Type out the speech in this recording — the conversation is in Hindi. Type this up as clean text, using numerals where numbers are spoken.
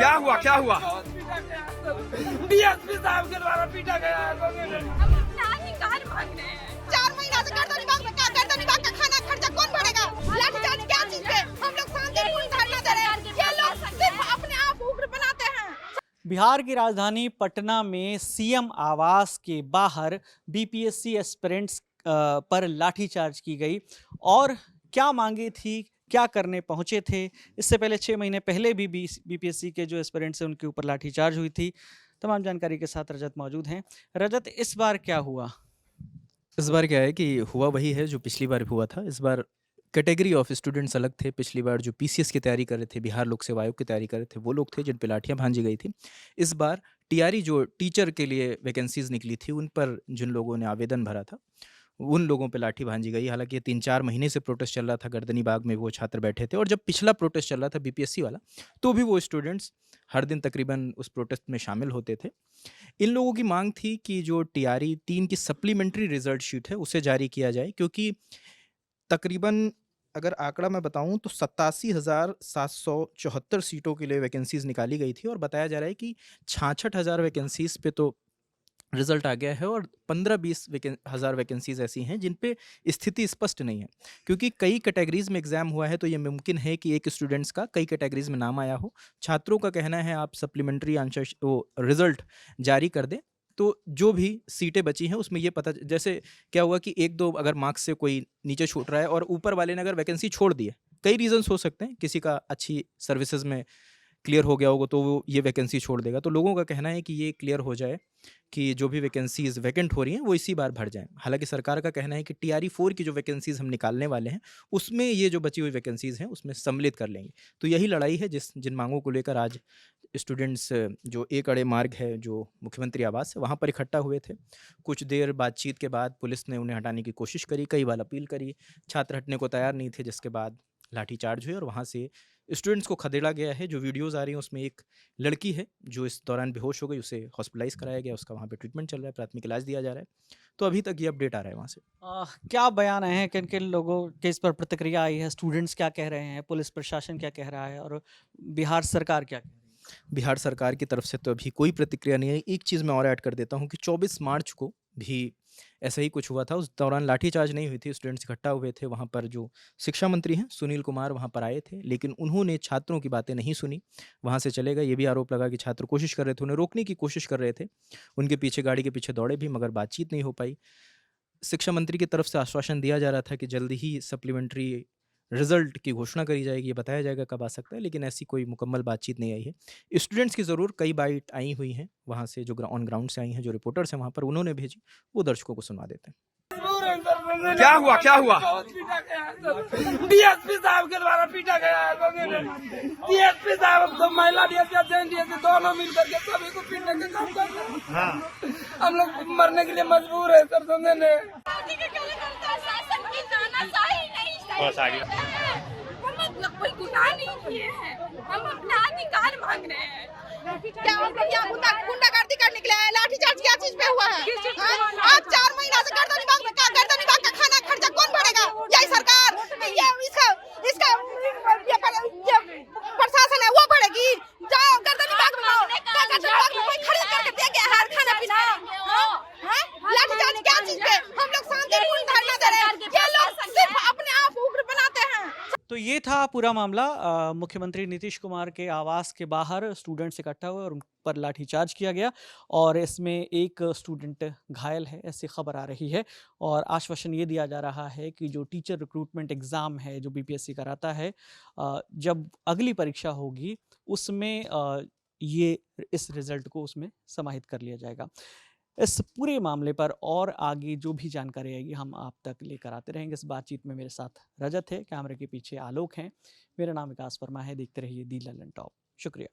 क्या हुआ डीएसपी साहब के द्वारा पीटा गया है। हम अपना अधिकार मांग रहे हैं। 4 महीना से गर्दन विभाग में गर्दन विभाग का खाना खर्चा कौन भरेगा? लाठीचार्ज क्या चीज पे? हम लोग शांतिपूर्ण धरना दे रहे हैं। ये लोग सिर्फ अपने आप उग्र बनाते हैं। बिहार की राजधानी पटना में सीएम आवास के बाहर बीपीएससी एस्पिरेंट्स पर लाठीचार्ज की गई और क्या मांगे थी, क्या करने पहुंचे थे। इससे पहले 6 महीने पहले भी बीपीएससी के जो एस्पिरेंट्स हैं उनके ऊपर लाठीचार्ज हुई थी। तमाम जानकारी के साथ रजत मौजूद हैं। रजत, इस बार क्या हुआ? इस बार क्या है कि हुआ वही है जो पिछली बार हुआ था। इस बार कैटेगरी ऑफ स्टूडेंट्स अलग थे। पिछली बार जो पीसीएस की तैयारी कर रहे थे, बिहार लोक सेवा आयोग की तैयारी कर रहे थे, वो लोग थे जिन पे लाठियां भांजी गई थी। इस बार टीआरई जो टीचर के लिए वैकेंसीज निकली थी, उन पर जिन लोगों ने आवेदन भरा था उन लोगों पे लाठी भांजी गई। हालांकि 3-4 महीने से प्रोटेस्ट चल रहा था, गर्दनी बाग में वो छात्र बैठे थे, और जब पिछला प्रोटेस्ट चल रहा था बीपीएससी वाला, तो भी वो स्टूडेंट्स हर दिन तकरीबन उस प्रोटेस्ट में शामिल होते थे। इन लोगों की मांग थी कि जो टीआरई 3 की सप्लीमेंट्री रिजल्ट शीट है उसे जारी किया जाए, क्योंकि तकरीबन अगर आंकड़ा मैं बताऊं तो 87,774 सीटों के लिए वैकेंसीज निकाली गई थी, और बताया जा रहा है कि 66,000 वैकेंसीज पे तो रिजल्ट आ गया है, और 15-20 हज़ार वैकेंसीज ऐसी हैं जिन पे स्थिति स्पष्ट नहीं है। क्योंकि कई कैटेगरीज में एग्जाम हुआ है, तो ये मुमकिन है कि एक स्टूडेंट्स का कई कैटेगरीज में नाम आया हो। छात्रों का कहना है आप सप्लीमेंट्री आंसर वो रिजल्ट जारी कर दें, तो जो भी सीटें बची हैं उसमें ये पता, जैसे क्या हुआ कि 1-2 अगर मार्क्स से कोई नीचे छूट रहा है और ऊपर वाले ने अगर वैकेंसी छोड़ दी है, कई रीजंस हो सकते हैं, किसी का अच्छी सर्विसेज में क्लियर हो गया होगा तो वो ये वैकेंसी छोड़ देगा। तो लोगों का कहना है कि ये क्लियर हो जाए कि जो भी वैकेंसीज वैकेंट हो रही हैं वो इसी बार भर जाएं। हालांकि सरकार का कहना है कि टीआरई 4 की जो वैकेंसीज हम निकालने वाले हैं उसमें ये जो बची हुई वैकेंसीज हैं उसमें सम्मिलित कर लेंगे। तो यही लड़ाई है जिन मांगों को लेकर आज स्टूडेंट्स जो एक अड़े मार्ग है जो मुख्यमंत्री आवास है वहाँ पर इकट्ठा हुए थे। कुछ देर बातचीत के बाद पुलिस ने उन्हें हटाने की कोशिश करी, कई बार अपील करी, छात्र हटने को तैयार नहीं थे, जिसके बाद लाठीचार्ज हुई और वहाँ से स्टूडेंट्स को खदेड़ा गया है। जो वीडियोज़ आ रही हैं उसमें एक लड़की है जो इस दौरान बेहोश हो गई, उसे हॉस्पिटलाइज कराया गया, उसका वहाँ पे ट्रीटमेंट चल रहा है, प्राथमिक इलाज दिया जा रहा है। तो अभी तक ये अपडेट आ रहा है वहाँ से। क्या बयान आए हैं, किन किन लोगों के इस पर प्रतिक्रिया आई है? स्टूडेंट्स क्या कह रहे हैं, पुलिस प्रशासन क्या कह रहा है, और बिहार सरकार क्या कह रही है? बिहार सरकार की तरफ से तो अभी कोई प्रतिक्रिया नहीं है। एक चीज़ मैं और ऐड कर देता हूँ कि 24 मार्च को भी ऐसा ही कुछ हुआ था। उस दौरान लाठीचार्ज नहीं हुई थी, स्टूडेंट्स इकट्ठा हुए थे। वहाँ पर जो शिक्षा मंत्री हैं सुनील कुमार वहाँ पर आए थे, लेकिन उन्होंने छात्रों की बातें नहीं सुनी, वहाँ से चले गए। ये भी आरोप लगा कि छात्र कोशिश कर रहे थे, उन्हें रोकने की कोशिश कर रहे थे, उनके पीछे गाड़ी के पीछे दौड़े भी, मगर बातचीत नहीं हो पाई। शिक्षा मंत्री की तरफ से आश्वासन दिया जा रहा था कि जल्दी ही सप्लीमेंट्री रिजल्ट की घोषणा करी जाएगी, ये बताया जाएगा कब आ सकता है, लेकिन ऐसी कोई मुकम्मल बातचीत नहीं आई है। स्टूडेंट्स की ज़रूर कई बाइट आई हुई हैं वहाँ से, जो ऑन ग्राउंड से आई हैं, जो रिपोर्टर्स हैं वहाँ पर, उन्होंने भेजी, वो दर्शकों को सुनवा देते हैं। क्या हुआ डीएसपी साहब के द्वारा पीटा गया है। डीएसपी साहब तो महिला डीएसपी डीएसपी दोनों मिलकर के सभी को पीटने का काम कर रहे हैं। हम लोग मरने के लिए मजबूर है सर। समझे ने शासन की तानाशाही नहीं सही है। हम लोग कोई गुनाह नहीं किए हैं। हम अपना अधिकार मांग रहे हैं। क्या हम लोग यहाँ गुंडागर्दी करने के लिए आए? लाठीचार्ज क्या चीज पे हुआ है? आज 4 महीना से गर्दन विभाग में गर्दन विभाग का खाना खर्चा कौन भरेगा? यही सरकार, ये इसका ये प्रशासन है वो भरेगी। जाओ गर्दन विभाग में, गर्दन विभाग में कोई खरीद करके दे गया है खाना पीना? लाठीचार्ज क्या चीज पे? हम लोग शांतिपूर्ण धरना दे रहे हैं। ये लोग सिर्फ अपने आप उग्र बनाते हैं। तो ये था पूरा मामला। मुख्यमंत्री नीतीश कुमार के आवास के बाहर स्टूडेंट्स इकट्ठा हुए और उन पर लाठीचार्ज किया गया, और इसमें एक स्टूडेंट घायल है, ऐसी खबर आ रही है। और आश्वासन ये दिया जा रहा है कि जो टीचर रिक्रूटमेंट एग्ज़ाम है जो बीपीएससी कराता है, जब अगली परीक्षा होगी उसमें ये इस रिज़ल्ट को उसमें समाहित कर लिया जाएगा। इस पूरे मामले पर और आगे जो भी जानकारी आएगी हम आप तक लेकर आते रहेंगे। इस बातचीत में मेरे साथ रजत है, कैमरे के पीछे आलोक हैं। मेरा नाम विकास वर्मा है। देखते रहिए दी लल्लन टॉप। शुक्रिया।